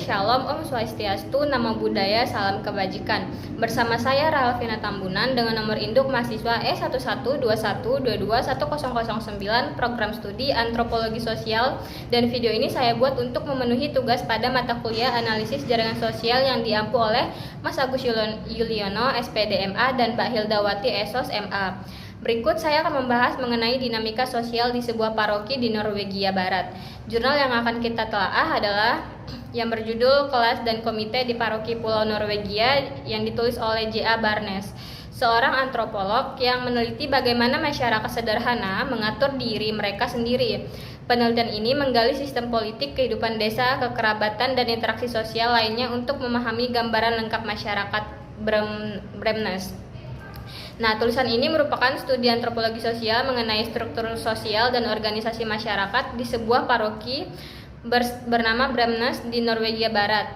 Shalom, Om Swastiastu, Namo Buddhaya, Salam Kebajikan. Bersama saya Ralvina Tambunan dengan nomor induk mahasiswa E1121221009 Program Studi Antropologi Sosial, dan video ini saya buat untuk memenuhi tugas pada mata kuliah Analisis Jaringan Sosial yang diampu oleh Mas Agus Yuliono, SPD MA, dan Mbak Hildawati Esos MA. Berikut saya akan membahas mengenai dinamika sosial di sebuah paroki di Norwegia Barat. Jurnal yang akan kita telaah adalah yang berjudul Kelas dan Komite di Paroki Pulau Norwegia yang ditulis oleh J.A. Barnes, seorang antropolog yang meneliti bagaimana masyarakat sederhana mengatur diri mereka sendiri. Penelitian ini menggali sistem politik, kehidupan desa, kekerabatan, dan interaksi sosial lainnya untuk memahami gambaran lengkap masyarakat Bremnes. Nah, tulisan ini merupakan studi antropologi sosial mengenai struktur sosial dan organisasi masyarakat di sebuah paroki bernama Bremnes di Norwegia Barat.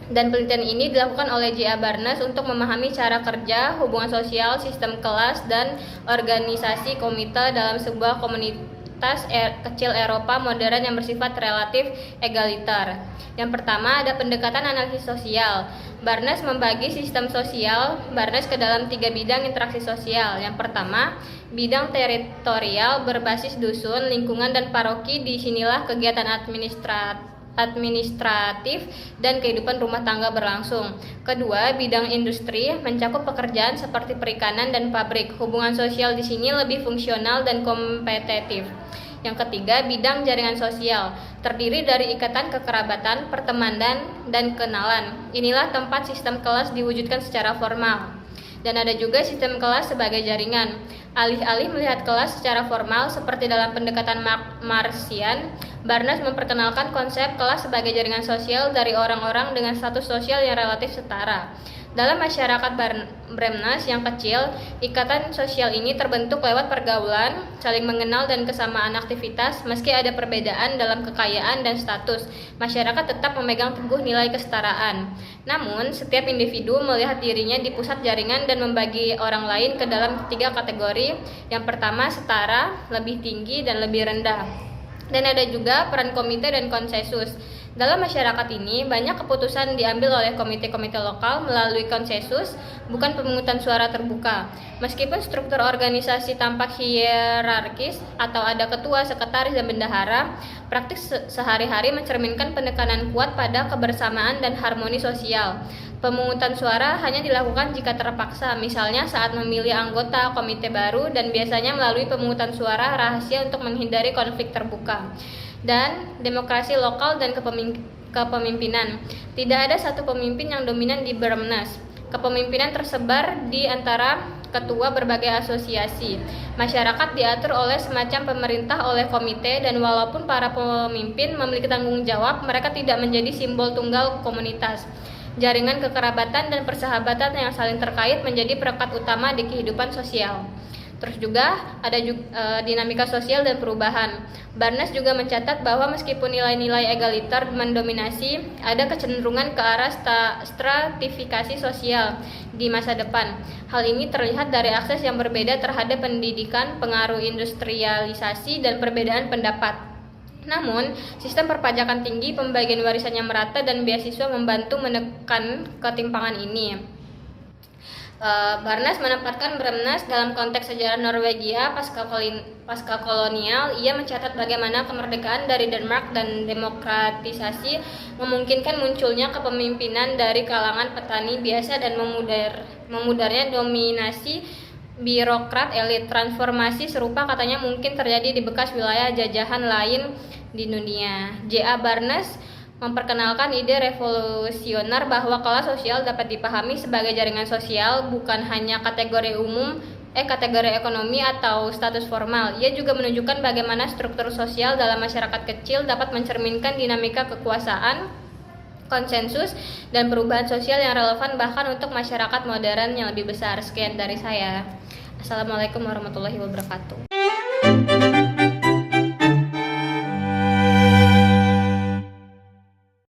Dan penelitian ini dilakukan oleh J.A. Barnes untuk memahami cara kerja, hubungan sosial, sistem kelas, dan organisasi komite dalam sebuah komunitas kecil Eropa modern yang bersifat relatif egaliter. Yang pertama ada pendekatan analisis sosial. Barnes membagi sistem sosial Barnes ke dalam 3 bidang interaksi sosial. Yang pertama, bidang teritorial berbasis dusun, lingkungan, dan paroki. Disinilah kegiatan administratif dan kehidupan rumah tangga berlangsung. Kedua, bidang industri mencakup pekerjaan seperti perikanan dan pabrik. Hubungan sosial di sini lebih fungsional dan kompetitif. Yang ketiga, bidang jaringan sosial, terdiri dari ikatan kekerabatan, pertemanan, dan kenalan. Inilah tempat sistem kelas diwujudkan secara formal. Dan ada juga sistem kelas sebagai jaringan. Alih-alih melihat kelas secara formal seperti dalam pendekatan Marxian, Barnes memperkenalkan konsep kelas sebagai jaringan sosial dari orang-orang dengan status sosial yang relatif setara. Dalam masyarakat Bremnes yang kecil, ikatan sosial ini terbentuk lewat pergaulan, saling mengenal, dan kesamaan aktivitas. Meski ada perbedaan dalam kekayaan dan status, masyarakat tetap memegang teguh nilai kesetaraan. Namun, setiap individu melihat dirinya di pusat jaringan dan membagi orang lain ke dalam 3 kategori. Yang pertama, setara, lebih tinggi, dan lebih rendah. Dan ada juga peran komite dan konsensus. Dalam masyarakat ini, banyak keputusan diambil oleh komite-komite lokal melalui konsensus, bukan pemungutan suara terbuka. Meskipun struktur organisasi tampak hierarkis atau ada ketua, sekretaris, dan bendahara, praktik sehari-hari mencerminkan penekanan kuat pada kebersamaan dan harmoni sosial. Pemungutan suara hanya dilakukan jika terpaksa, misalnya saat memilih anggota komite baru, dan biasanya melalui pemungutan suara rahasia untuk menghindari konflik terbuka. Dan demokrasi lokal dan kepemimpinan. Tidak ada satu pemimpin yang dominan di Bremnes. Kepemimpinan tersebar di antara ketua berbagai asosiasi. Masyarakat diatur oleh semacam pemerintah oleh komite, dan walaupun para pemimpin memiliki tanggung jawab, mereka tidak menjadi simbol tunggal komunitas. Jaringan kekerabatan dan persahabatan yang saling terkait menjadi perekat utama di kehidupan sosial. Terus juga ada dinamika sosial dan perubahan. Barnes juga mencatat bahwa meskipun nilai-nilai egaliter mendominasi, ada kecenderungan ke arah stratifikasi sosial di masa depan. Hal ini terlihat dari akses yang berbeda terhadap pendidikan, pengaruh industrialisasi, dan perbedaan pendapat. Namun, sistem perpajakan tinggi, pembagian warisan yang merata, dan beasiswa membantu menekan ketimpangan ini. Barnes menempatkan Bremnes dalam konteks sejarah Norwegia pasca kolonial. Ia mencatat bagaimana kemerdekaan dari Denmark dan demokratisasi memungkinkan munculnya kepemimpinan dari kalangan petani biasa dan memudarnya dominasi birokrat elit. Transformasi serupa katanya mungkin terjadi di bekas wilayah jajahan lain di dunia. J.A. Barnes memperkenalkan ide revolusioner bahwa kelas sosial dapat dipahami sebagai jaringan sosial, bukan hanya kategori ekonomi atau status formal. Ia juga menunjukkan bagaimana struktur sosial dalam masyarakat kecil dapat mencerminkan dinamika kekuasaan, konsensus, dan perubahan sosial yang relevan bahkan untuk masyarakat modern yang lebih besar. Sekian dari saya. Assalamualaikum warahmatullahi wabarakatuh.